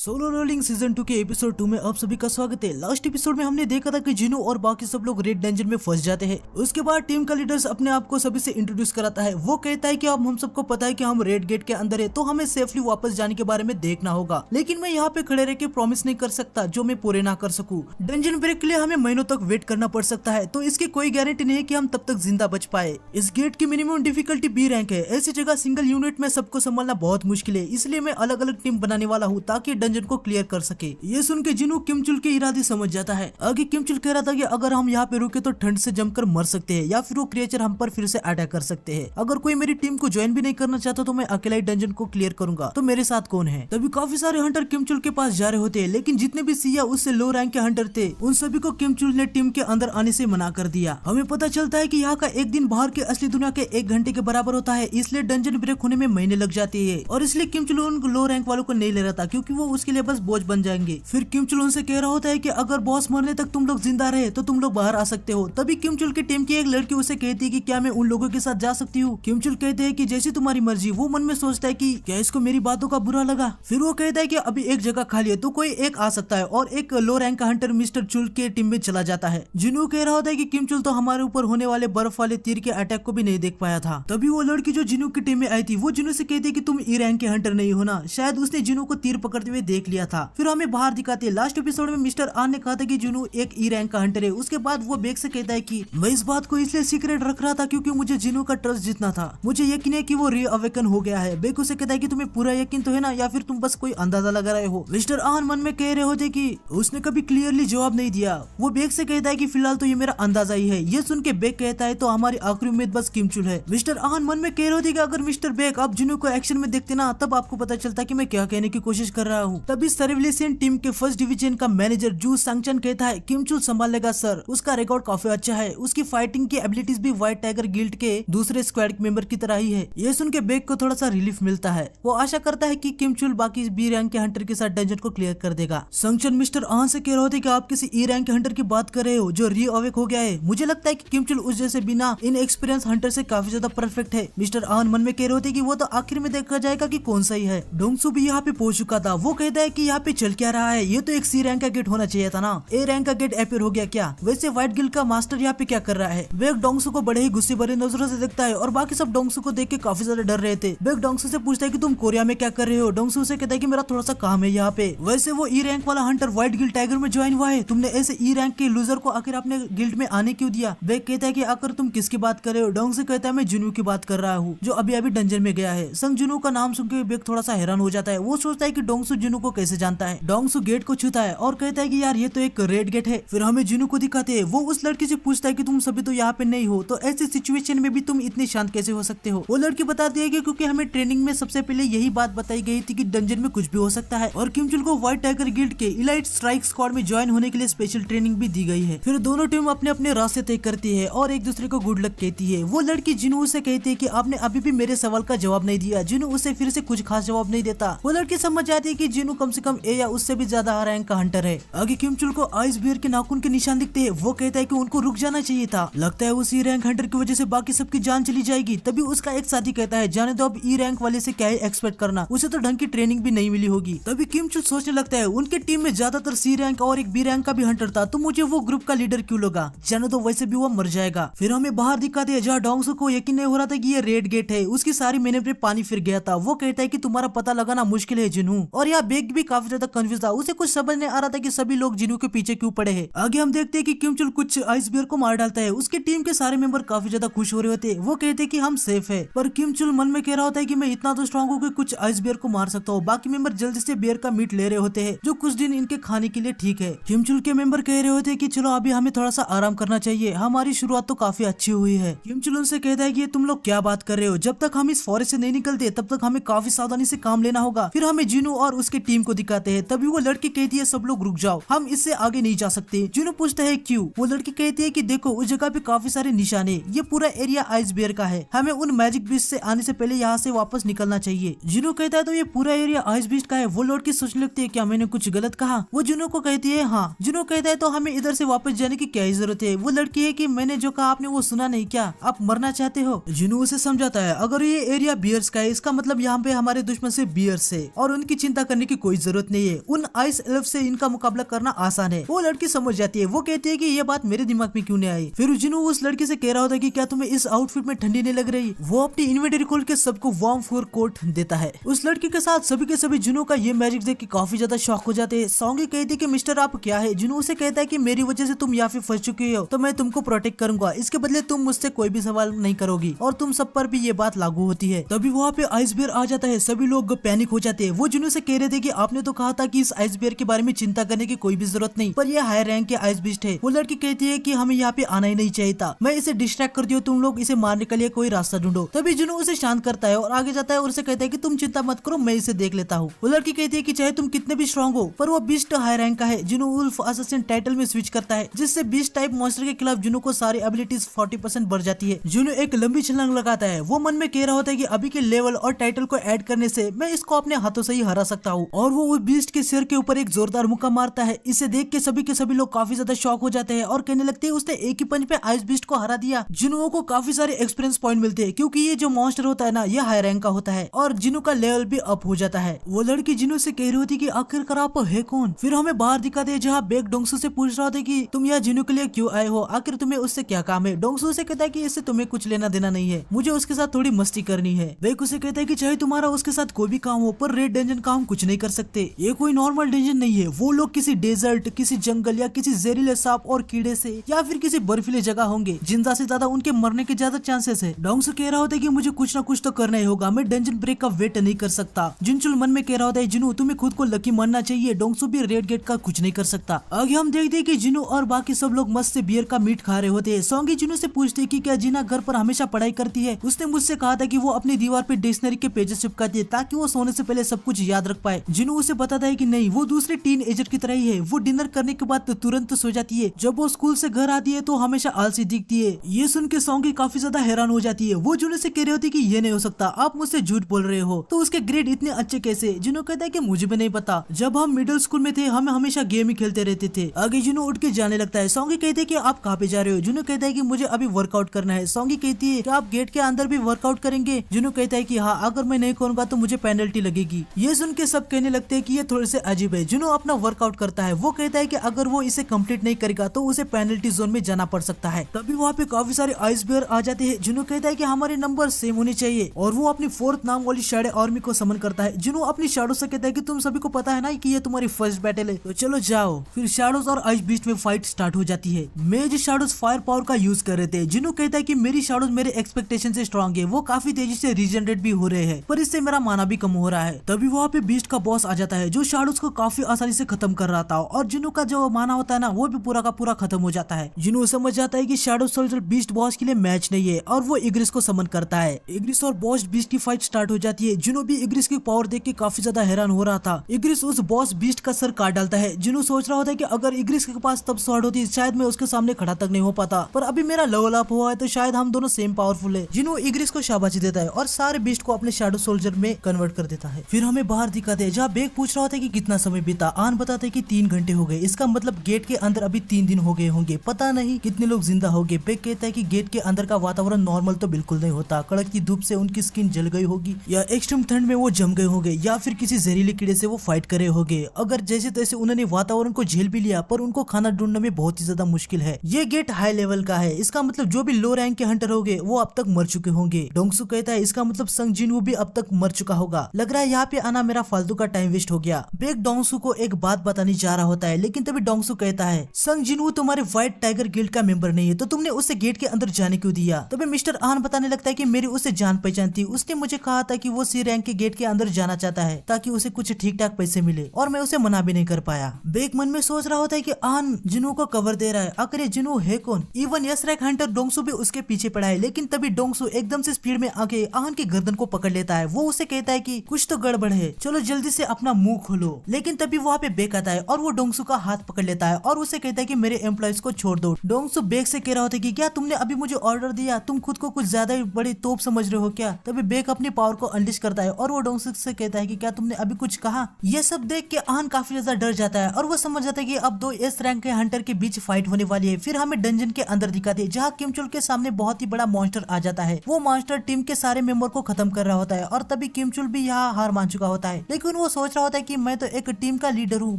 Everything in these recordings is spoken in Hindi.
सोलो रोलिंग सीजन 2 के एपिसोड 2 में आप सभी का स्वागत है। लास्ट एपिसोड में हमने देखा था कि जिनो और बाकी सब लोग रेड डेंजर में फंस जाते हैं। उसके बाद टीम का लीडर्स अपने आप को सभी से इंट्रोड्यूस कराता है। वो कहता है कि अब हम सबको पता है कि हम रेड गेट के अंदर है, तो हमें सेफली वापस जाने के बारे में देखना होगा, लेकिन मैं यहाँ पे खड़े रह के प्रॉमिस नहीं कर सकता जो मैं पूरे ना कर सकूं। डेंजर ब्रेक के लिए हमें महीनों तक वेट करना पड़ सकता है, तो इसकी कोई गारंटी नहीं है कि हम तब तक जिंदा बच पाए। इस गेट की मिनिमम डिफिकल्टी बी रैंक है। ऐसी जगह सिंगल यूनिट में सबको संभालना बहुत मुश्किल है, इसलिए मैं अलग अलग टीम बनाने वाला हूँ ताकि डेंजर को क्लियर कर सके। ये सुन के जिनू किमचुल के इरादे समझ जाता है। आगे किमचुल कह रहा था कि अगर हम यहाँ पे रुके तो ठंड से जमकर मर सकते हैं या फिर वो क्रिएचर हम पर फिर से अटैक कर सकते हैं। अगर कोई मेरी टीम को ज्वाइन भी नहीं करना चाहता तो मैं अकेला ही डंजन को क्लियर करूंगा, तो मेरे साथ कौन है। तभी काफी सारे हंटर किमचुल के पास जा रहे होते हैं, लेकिन जितने भी सिया उससे लो रैंक के हंटर थे उन सभी को किमचुल ने टीम के अंदर आने से मना कर दिया। हमें पता चलता है कि यहाँ का एक दिन बाहर के असली दुनिया के 1 घंटे के बराबर होता है, इसलिए डंजन ब्रेक होने में महीने लग जाते हैं। और इसलिए किमचुल उन लो रैंक वालों को नहीं ले रहा था, क्योंकि वो उसके लिए बस बोझ बन जाएंगे। फिर किमचुल उनसे कह रहा होता है कि अगर बॉस मरने तक तुम लोग जिंदा रहे तो तुम लोग बाहर आ सकते हो। तभी किमचुल की टीम की एक लड़की उसे कहती है कि क्या मैं उन लोगों के साथ जा सकती हूँ। किमचुल कहते हैं कि जैसी तुम्हारी मर्जी। वो मन में सोचता है कि क्या इसको मेरी बातों का बुरा लगा। फिर वो कहता है कि अभी एक जगह खाली है तो कोई एक आ सकता है, और एक लो रैंक का हंटर मिस्टर चुल के टीम में चला जाता है। जिनू कह रहा होता है कि किमचुल तो हमारे ऊपर होने वाले बर्फ वाले तीर के अटैक को भी नहीं देख पाया था। तभी वो लड़की जो जिनू की टीम में आई थी वो जिनू से कहती है कि तुम ई रैंक के हंटर नहीं हो ना। शायद उसने जिनू को तीर पकड़ते हुए देख लिया था। फिर हमें बाहर दिखाते हैं। लास्ट एपिसोड में मिस्टर आन ने कहा था कि जिनू एक ई रैंक का हंटर है। उसके बाद वो बेग से कहता है कि मैं इस बात को इसलिए सीक्रेट रख रहा था क्योंकि मुझे जिनू का ट्रस्ट जीतना था। मुझे यकीन है कि वो री अवेकन हो गया है। बेग उसे कहता है कि तुम्हें पूरा यकीन तो है ना, या फिर तुम बस कोई अंदाजा लगा रहे हो। मिस्टर आन मन में कह रहे होते कि उसने कभी क्लियरली जवाब नहीं दिया। वो बेग से कहता है कि फिलहाल तो ये मेरा अंदाजा ही है। ये सुन के बेग कहता है तो हमारी आखिरी उम्मीद बस किमचुल है। मिस्टर आन मन में कह रहे होते कि अगर मिस्टर बेग आप जिनू को एक्शन में देखते ना, तब आपको पता चलता कि मैं क्या कहने की कोशिश कर रहा हूँ। तभी सर्विलेशन टीम के फर्स्ट डिवीजन का मैनेजर जू सांगचन कहता है किमचुल संभाल लेगा सर, उसका रिकॉर्ड काफी अच्छा है। उसकी फाइटिंग की एबिलिटीज भी व्हाइट टाइगर गिल्ड के दूसरे स्क्वाड मेंबर की तरह ही है। ये सुन के बेग को थोड़ा सा रिलीफ मिलता है। वो आशा करता है कि किमचुल बाकी बी रैंक के हंटर के साथ डंजन को क्लियर कर देगा। सांगचन मिस्टर आन से कह रहे होते कि आप किसी ई रैंक के हंटर की बात कर रहे हो जो री अवेक हो गया है। मुझे लगता है कि किमचुल उस जैसे बिना इन एक्सपीरियंस हंटर से काफी ज्यादा परफेक्ट है। मिस्टर आन मन में कह रहे होते कि वो तो आखिर में देखा जाएगा कि कौन सही है। डोंगसू भी यहाँ पे पहुंच चुका था। वो कहता है कि यहाँ पे चल क्या रहा है, ये तो एक सी रैंक का गेट होना चाहिए था ना, ए रैंक का गेट अपीयर हो गया क्या। वैसे व्हाइट गिल्ड का मास्टर यहाँ पे क्या कर रहा है। बेग डोंगसू को बड़े ही गुस्से भरे नजरों से देखता है, और बाकी सब डोंगसू को देख के काफी ज्यादा डर रहे थे। बेग डोंगसू से पूछता है कि तुम कोरिया में क्या कर रहे हो। डोंगसू से कहता है कि मेरा थोड़ा सा काम है यहाँ पे। वैसे वो ई रैंक वाला हंटर व्हाइट गिल्ड टाइगर में ज्वाइन हुआ है, तुमने ऐसे ई रैंक के लूजर को आखिर अपने गिल्ड में आने क्यों दिया। बेग कहता है कि आखिर तुम किसकी बात कर रहे हो। डोंगसू कहता है मैं जुनू की बात कर रहा हूँ जो अभी अभी डंजन में गया है। संग जुनू का नाम सुन के बेग थोड़ा सा हैरान हो जाता है। वो सोचता है कि डोंगसू जुनू को कैसे जानता है। डोंगसू गेट को छूता है और कहता है कि यार ये तो एक रेड गेट है। फिर हमें जुनू को दिखाते हैं। वो उस लड़की से पूछता है कि तुम सभी तो यहाँ पे नहीं हो, तो ऐसी सिचुएशन में भी तुम इतने शांत कैसे हो सकते हो। वो लड़की बताती है कि क्योंकि हमें ट्रेनिंग में सबसे पहले यही बात बताई गई थी कि डंजन में कुछ भी हो सकता है, और किमचुल को व्हाइट टाइगर गिल्ड के इलाइट स्ट्राइक स्क्वाड में ज्वाइन होने के लिए स्पेशल ट्रेनिंग भी दी गई है। फिर दोनों टीम अपने अपने रास्ते तय करती है और एक दूसरे को गुड लक कहती है। वो लड़की जिनू से कहती है कि आपने अभी भी मेरे सवाल का जवाब नहीं दिया। जिनू उसे फिर से कुछ खास जवाब नहीं देता। वो लड़की समझ जाती है कि जिनू कम से कम ए या उससे भी ज्यादा रैंक का हंटर है। आगे किमचुल को आइस बियर के नाखून के निशान दिखते हैं। वो कहता है कि उनको रुक जाना चाहिए था। लगता है उस ई रैंक हंटर की वजह से बाकी सबकी जान चली जाएगी। तभी उसका एक साथी कहता है जाने दो, अब ई रैंक वाले से क्या ही एक्सपेक्ट करना, उसे तो ढंग की ट्रेनिंग भी नहीं मिली होगी। तभी किमचुल सोचने लगता है उनके टीम में ज्यादातर सी रैंक और एक बी रैंक का भी हंटर था, तो मुझे वो ग्रुप का लीडर क्यों लगा। जाने दो, वैसे भी वो मर जाएगा। फिर हमें बाहर दिखाते हैं जहाँ डोंगसू को यकीन नहीं हो रहा था कि ये रेड गेट है। उसकी सारी मेहनत पे पानी फिर गया था। वो कहता है कि तुम्हारा पता लगाना मुश्किल है जिनू। और यहाँ बेग भी काफी ज्यादा कंफ्यूज था। उसे कुछ समझ नहीं आ रहा था कि सभी लोग जिनू के पीछे क्यों पड़े हैं। आगे हम देखते हैं कि किमचुल कुछ आइस बियर को मार डालता है। उसकी टीम के सारे मेंबर काफी ज्यादा खुश हो रहे होते हैं। वो कहते हैं कि हम सेफ है, पर किमचुल मन में कह रहा होता है कि मैं इतना तो स्ट्रांग हूँ कि कुछ आइस बियर को मार सकता हूँ। बाकी मेंबर जल्दी से बियर का मीट ले रहे होते हैं जो कुछ दिन इनके खाने के लिए ठीक है। किमचुल के मेंबर कह रहे होते हैं कि चलो अभी हमें थोड़ा सा आराम करना चाहिए, हमारी शुरुआत तो काफी अच्छी हुई है। किमचुल उनसे कहता है कि तुम लोग क्या बात कर रहे हो, जब तक हम इस फॉरेस्ट से नहीं निकलते तब तक हमें काफी सावधानी से काम लेना होगा। फिर हमें जिनू और उसके टीम को दिखाते हैं। तभी वो लड़की कहती है सब लोग रुक जाओ, हम इससे आगे नहीं जा सकते। जिनू पूछता है क्यों। वो लड़की कहती है कि देखो उस जगह पे काफी सारे निशान है, ये पूरा एरिया आइस बियर का है, हमें उन मैजिक बीस्ट से आने से पहले यहाँ से वापस निकलना चाहिए। जिनू कहता है तो ये पूरा एरिया आइस बीस्ट का है। वो लड़की सोचने लगती है क्या मैंने कुछ गलत कहा। वो जिनू को कहती है हाँ। जिनू कहता है तो हमें इधर से वापस जाने की क्या जरूरत है। वो लड़की है कि मैंने जो कहा आपने वो सुना नहीं क्या, आप मरना चाहते हो। जिनू उसे समझाता है अगर ये एरिया बियर्स का है इसका मतलब यहाँ पे हमारे दुश्मन से बियर्स है और उनकी चिंता करने की कोई जरूरत नहीं है, उन आइस एल्फ से इनका मुकाबला करना आसान है। वो लड़की समझ जाती है, वो कहती है कि ये बात मेरे दिमाग में क्यों नहीं आई। फिर जिनू उस लड़की से कह रहा होता है कि क्या तुम्हें इस आउटफिट में ठंडी नहीं लग रही। वो अपनी इन्वेंटरी खोल के सबको वार्म फर कोट देता है। उस लड़की के साथ सभी के सभी जिनू का ये मैजिक देख के काफी ज्यादा शॉक हो जाते हैं। सॉन्गी कहती है कि मिस्टर आप क्या है। जिनू उसे कहता है कि मेरी वजह से तुम यहाँ पे फंस चुकी हो तो मैं तुमको प्रोटेक्ट करूंगा, इसके बदले तुम मुझसे कोई भी सवाल नहीं करोगी और तुम सब पर भी ये बात लागू होती है। तभी वहाँ पे आइस बियर आ जाता है, सभी लोग पैनिक हो जाते हैं। वो जिनू से कह रहे थे कि आपने तो कहा था कि इस आइस बियर के बारे में चिंता करने की कोई भी जरूरत नहीं, पर ये हाई रैंक के आइस बीस्ट है। वो लड़की कहती है कि हमें यहाँ पे आना ही नहीं चाहिए था, मैं इसे डिस्ट्रैक्ट कर दियो, तुम लोग इसे मारने के लिए कोई रास्ता ढूंढो। तभी जिनू उसे शांत करता है और आगे जाता है और उसे कहता है कि तुम चिंता मत करो, मैं इसे देख लेता हूँ। वो लड़की कहती है कि चाहे तुम कितने भी स्ट्रॉन्ग हो पर वो बीस्ट हाई रैंक का है। जिनू वुल्फ असैसिन टाइटल में स्विच करता है, जिससे बीस्ट टाइप मॉन्स्टर के खिलाफ जिनू को सारी एबिलिटीज 40% बढ़ जाती है। जिनू एक लंबी छलांग लगाता है। वो मन में कह रहा होता है कि अभी के लेवल और टाइटल को ऐड करने से मैं इसको अपने हाथों से ही हरा सकता हूँ। और वो उस बीस्ट के सिर के ऊपर एक जोरदार मुक्का मारता है। इसे देख के सभी लोग काफी ज्यादा शॉक हो जाते हैं और कहने लगते हैं उसने एक ही पंच पे आइस बीस्ट को हरा दिया। जिनू को काफी सारे एक्सपीरियंस पॉइंट मिलते हैं क्योंकि ये जो मॉन्स्टर होता है ना, ये हाई रैंक का होता है और जिनू का लेवल भी अप हो जाता है। वो लड़की जिनू से कह रही होती कि आखिरकार आप है कौन। फिर हमें बाहर दिखाते हैं जहाँ बेक डोंगसू से पूछ रहा था कि तुम यहाँ जिनू के लिए क्यों आए हो, आखिर तुम्हें उससे क्या काम है। डोंगसू से कहता है कि इससे तुम्हें कुछ लेना देना नहीं है, मुझे उसके साथ थोड़ी मस्ती करनी है। बेक उसे कहता है कि चाहे तुम्हारा उसके साथ कोई भी काम हो पर रेड डेंजन का हम कुछ नहीं कर सकते, ये कोई नॉर्मल डेंजन नहीं है। वो लोग किसी डेजर्ट, किसी जंगल या किसी जहरीले सांप और कीड़े से या फिर किसी बर्फीले जगह होंगे, जिंदा से ज्यादा उनके मरने के ज्यादा चांसेस है। डोंगसू कह रहा होता है कि मुझे कुछ ना कुछ तो करना ही होगा, मैं डेंजन ब्रेक का वेट नहीं कर सकता। जिनचुल मन में कह रहा होता है जिनू तुम्हें खुद को लकी मानना चाहिए, डोंगसू भी रेड गेट का कुछ नहीं कर सकता। आगे हम देखते हैं कि जिनू और बाकी सब लोग मस्त से बियर का मीट खा रहे होते हैं। सॉन्गी जिनू से पूछते कि क्या जीना घर पर हमेशा पढ़ाई करती है। उसने मुझसे कहा था कि वो अपनी दीवार पे डिक्शनरी के पेजेस चिपकाती है ताकि वो सोने से पहले सब कुछ याद रख पाए। जिनू उसे बताता है कि नहीं, वो दूसरे टीन एजर की तरह ही है, वो डिनर करने के बाद तुरंत सो जाती है। जब वो स्कूल से घर आती है तो हमेशा आलसी दिखती है। ये सुन के सॉन्गी काफी ज्यादा हैरान हो जाती है। वो जिनू से कह रही होती है कि ये नहीं हो सकता, आप मुझसे झूठ बोल रहे हो, तो उसके ग्रेड इतने अच्छे कैसे। जिनू कहता है कि मुझे भी नहीं पता, जब हम मिडिल स्कूल में थे हम हमेशा गेम ही खेलते रहते थे। आगे जिनू उठ के जाने लगता है। सॉन्गी कहते है कि आप कहाँ पे जा रहे हो। जिनू कहता है कि मुझे अभी वर्कआउट करना है। सॉन्गी कहती है कि आप गेट के अंदर भी वर्कआउट करेंगे। जिनू कहता है कि हाँ, अगर मैं नहीं करूंगा तो मुझे पेनल्टी लगेगी। ये सुन के सब कहने लगते हैं कि ये थोड़े से अजीब है। जिनू अपना वर्कआउट करता है। वो कहता है कि अगर वो इसे कंप्लीट नहीं करेगा तो उसे पेनल्टी जोन में जाना पड़ सकता है। तभी वहाँ पे काफी सारे आइस बियर आ जाते हैं। जिनू कहता है कि हमारे नंबर सेम होने चाहिए और वो अपनी 4th नाम वाली शैडो आर्मी को समन करता है। जिनू अपनी शैडो से कहता है कि तुम सभी को पता है ना कि ये तुम्हारी फर्स्ट बैटल है, तो चलो जाओ। फिर शैडोज और आइस बीस्ट में फाइट स्टार्ट हो जाती है। मेज शैडोज फायर पावर का यूज कर रहे थे। जिनू कहता है कि मेरी शैडोज मेरे एक्सपेक्टेशन से स्ट्रॉन्ग है, वो काफी तेजी से रीजनरेट भी हो रहे हैं, पर इससे मेरा माना भी कम हो रहा है। तभी वहाँ पे बीस्ट का बॉस आ जाता है जो शैडोज को काफी आसानी से खत्म कर रहा था और जिनू का जो माना होता है ना, वो भी पूरा का पूरा खत्म हो जाता है। जिनू समझ जाता है कि शैडो सोल्जर बीस्ट बॉस के लिए मैच नहीं है और वो इग्रिस को समन करता है। इग्रिस और बॉस बीस्ट की फाइट स्टार्ट हो जाती है। जिनू भी इग्रिस की पावर देख के काफी ज्यादा हैरान हो रहा था। इग्रिस उस बॉस बीस्ट का सर काट डालता है। जिनू सोच रहा होता है कि अगर इग्रिस के पास तब स्वॉर्ड होती शायद मैं उसके सामने खड़ा तक नहीं हो पाता, पर अभी मेरा लेवल अप हुआ है तो शायद हम दोनों सेम पावरफुल है। जिनू इग्रिस को शाबाशी देता है और सारे बीस्ट को अपने शैडो सोल्जर में कन्वर्ट कर देता है। फिर हमें बाहर दिखाते हैं जहाँ बेक पूछ रहा होता है कि कितना समय बीता। आन बताते हैं कि 3 घंटे हो गए, इसका मतलब गेट के अंदर अभी 3 दिन हो गए होंगे, पता नहीं कितने लोग जिंदा हो गए। बेक कहता है कि गेट के अंदर का वातावरण नॉर्मल तो बिल्कुल नहीं होता, कड़कती धूप से उनकी स्किन जल गई होगी या एक्सट्रीम ठंड में वो जम गए होंगे या फिर किसी जहरीले कीड़े से वो फाइट करे होंगे। अगर जैसे तैसे उन्होंने वातावरण को झेल भी लिया पर उनको खाना ढूंढने में बहुत ही ज्यादा मुश्किल है। ये गेट हाई लेवल का है, इसका मतलब जो भी लो रैंक के हंटर होंगे वो अब तक मर चुके होंगे। डोंगसू कहता है इसका मतलब संग जिनवू भी अब तक मर चुका होगा, लग रहा है यहाँ पे आना मेरा फालतू का टाइम वेस्ट हो गया। बेक डोंगसू को एक बात बताने जा रहा होता है लेकिन तभी डोंगसू कहता है संग जिनवू तुम्हारे व्हाइट टाइगर गिल्ड का मेंबर नहीं है तो तुमने उसे गेट के अंदर जाने क्यों दिया। तभी मिस्टर आन बताने लगता है कि मेरी उससे जान पहचान थी, उसने मुझे कहा था कि वो सी रैंक के गेट के अंदर जाना चाहता है ताकि उसे कुछ ठीक ठाक पैसे मिले और मैं उसे मना भी नहीं कर पाया। बेक मन में सोच रहा होता है कि आन जिनू को कवर दे रहा है, आखिर जिनू है कौन। Even yes rank Hunter Dongsu भी उसके पीछे पड़ा है लेकिन तभी डोंगसू एकदम से स्पीड में आके आन की गर्दन को पकड़ लेता है। वो उसे कहता है कि कुछ तो गड़बड़ है, चलो जल्दी से अपना मुंह खोलो। लेकिन तभी वहाँ पे बेक आता है और वो डोंगसू का हाथ पकड़ लेता है और उसे कहता है कि मेरे एम्प्लॉइज को छोड़ दो। डोंगसू बेक से कह रहा होता है कि क्या तुमने अभी मुझे ऑर्डर दिया, तुम खुद को कुछ ज्यादा ही बड़ी तोप समझ रहे हो क्या। तभी बेक अपनी पावर को अनलिश करता है और वो डोंगसू से कहता है कि क्या तुमने अभी कुछ कहा। ये सब देख के आन काफी ज्यादा डर जाता है और वो समझ जाता है कि अब 2 एस रैंक के हंटर के बीच फाइट होने वाली है। फिर हमें डंजन के अंदर दिखाते हैं जहाँ किमचुल के सामने बहुत ही बड़ा मॉन्स्टर आ जाता है। वो मॉन्स्टर टीम के सारे मेंबर को खत्म कर रहा होता है और तभी किमचुल भी यहाँ हार मान चुका होता है लेकिन वो सोच रहा होता है कि मैं तो एक टीम का लीडर हूँ,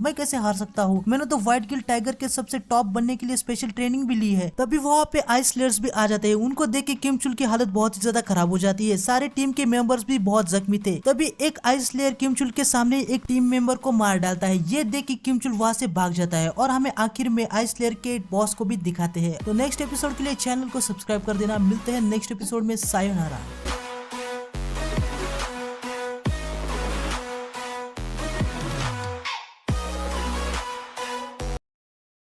मैं कैसे हार सकता हूँ, मैंने तो व्हाइट गिल टाइगर के सबसे टॉप बनने के लिए स्पेशल ट्रेनिंग भी ली है। तभी वहाँ पे आइस स्लेयर्स भी आ जाते हैं। उनको देख के किम चुल की हालत बहुत ही ज्यादा खराब हो जाती है। सारे टीम के मेंबर्स भी बहुत जख्मी थे। तभी एक आइस स्लेयर किम चुल के सामने एक टीम मेंबर को मार डालता है। ये देख के किम चुल वहाँ से भाग जाता है और हमें आखिर में आइस स्लेयर के बॉस को भी दिखाते हैं। तो नेक्स्ट एपिसोड के लिए चैनल को सब्सक्राइब कर देना। मिलते हैं नेक्स्ट एपिसोड में। सायोनारा।